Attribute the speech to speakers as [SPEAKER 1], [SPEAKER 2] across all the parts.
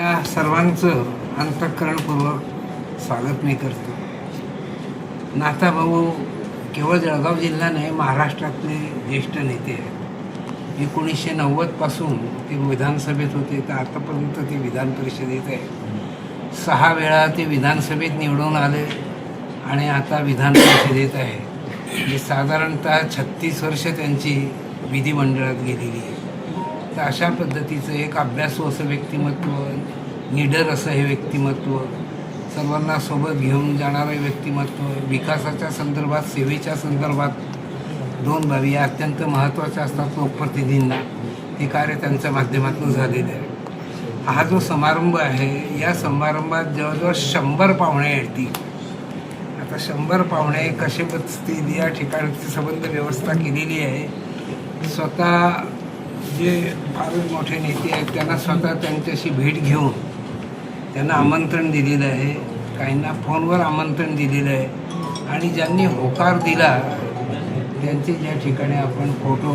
[SPEAKER 1] आपल्या सर्वांचं अंतःकरणपूर्वक स्वागत मी करतो. नाथाभाऊ केवळ जळगाव जिल्हा नाही, महाराष्ट्रातले ज्येष्ठ नेते आहेत. 1990पासून ते विधानसभेत होते तर आतापर्यंत ते विधान परिषदेत आहे. 6 वेळा ते विधानसभेत निवडून आले आणि आता विधान परिषदेत आहे. ही साधारणतः 36 वर्ष त्यांची विधिमंडळात गेलेली आहे. तर अशा पद्धतीचं एक अभ्यासू असं व्यक्तिमत्व, निडर असं हे व्यक्तिमत्व, सर्वांना सोबत घेऊन जाणारं व्यक्तिमत्व, विकासाच्या संदर्भात, सेवेच्या संदर्भात 2 बाबी अत्यंत महत्त्वाच्या असतात लोकप्रतिनिधींना. हे कार्य त्यांच्या माध्यमातून झालेलं आहे. हा जो समारंभ आहे, या समारंभात जवळजवळ 100 पाहुणे येतील. आता 100 पाहुणे कसे बसतील या ठिकाणची संबंध व्यवस्था केलेली आहे. स्वतः जे फारच मोठे नेते आहेत त्यांना स्वतः त्यांच्याशी भेट घेऊन त्यांना आमंत्रण दिलेलं आहे. काहींना फोनवर आमंत्रण दिलेलं आहे आणि ज्यांनी होकार दिला त्यांचे ज्या ठिकाणी आपण फोटो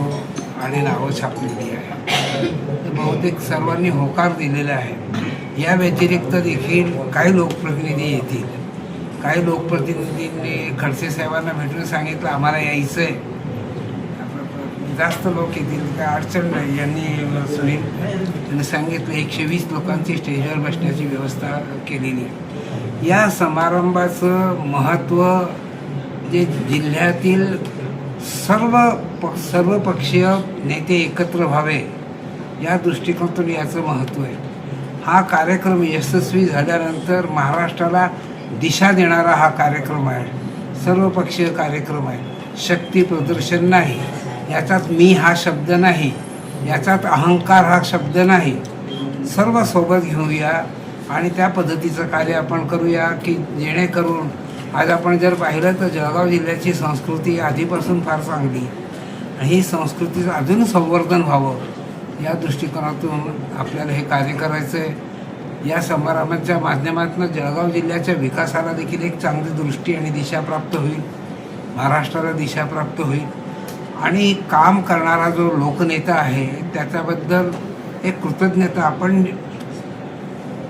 [SPEAKER 1] आणि नावं छापलेली आहे. तर बहुतेक सर्वांनी होकार दिलेला आहे. या व्यतिरिक्त देखील काही लोकप्रतिनिधी येतील. काही लोकप्रतिनिधींनी खडसे साहेबांना भेटून सांगितलं आम्हाला यायचं आहे. जास्त लोक येतील, काय अडचण नाही. त्यांनी सांगितलं 120 लोकांची स्टेजवर बसण्याची व्यवस्था केलेली आहे. या समारंभाचं महत्त्व जे जिल्ह्यातील सर्व पक्षीय नेते एकत्र व्हावे या दृष्टिकोनातून याचं महत्त्व आहे. हा कार्यक्रम यशस्वी झाल्यानंतर महाराष्ट्राला दिशा देणारा हा कार्यक्रम आहे. सर्वपक्षीय कार्यक्रम आहे. शक्ती प्रदर्शन नाही, याच्यात मी हा शब्द नाही, याच्यात अहंकार हा शब्द नाही. सर्व सोबत घेऊया आणि त्या पद्धतीचं कार्य आपण करूया की जेणेकरून आज आपण जर पाहिलं तर जळगाव जिल्ह्याची संस्कृती आधीपासून फार चांगली आणि ही संस्कृतीचं अजून संवर्धन व्हावं या दृष्टिकोनातून आपल्याला हे कार्य करायचं आहे. या समारंभाच्या माध्यमातून जळगाव जिल्ह्याच्या विकासाला देखील एक चांगली दृष्टी आणि दिशा प्राप्त होईल. महाराष्ट्राला दिशा प्राप्त होईल आणि काम करणारा जो लोकनेता आहे त्याच्याबद्दल एक कृतज्ञता आपण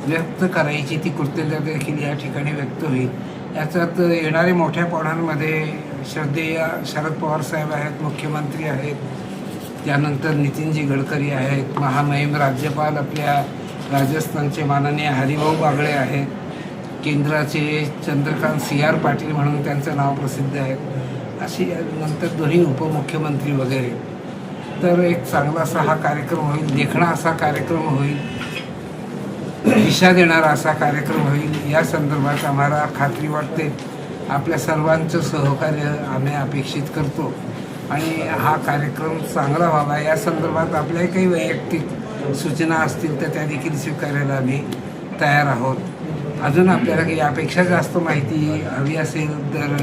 [SPEAKER 1] व्यक्त करायची, ती कृतज्ञता देखील या ठिकाणी व्यक्त होईल. याच्यात येणारे मोठ्या पाहुण्यांमध्ये श्रद्धेय शरद पवार साहेब आहेत, मुख्यमंत्री आहेत, त्यानंतर नितीनजी गडकरी आहेत, महामहिम राज्यपाल आपल्या राजस्थानचे माननीय हरिभाऊ बागळे आहेत, केंद्राचे चंद्रकांत CR पाटील म्हणून त्यांचं नाव प्रसिद्ध आहे, अशी नंतर दोन्ही उपमुख्यमंत्री वगैरे. तर एक चांगला असा हा कार्यक्रम होईल, देखणा असा कार्यक्रम होईल, दिशा देणारा असा कार्यक्रम होईल. या संदर्भात आम्हाला खात्री वाटते. आपल्या सर्वांचं सहकार्य आम्ही अपेक्षित करतो आणि हा कार्यक्रम चांगला व्हावा. या संदर्भात आपल्याही काही वैयक्तिक सूचना असतील तर त्या देखील स्वीकारायला आम्ही तयार आहोत. अजून आपल्याला काही यापेक्षा जास्त माहिती हवी असेल तर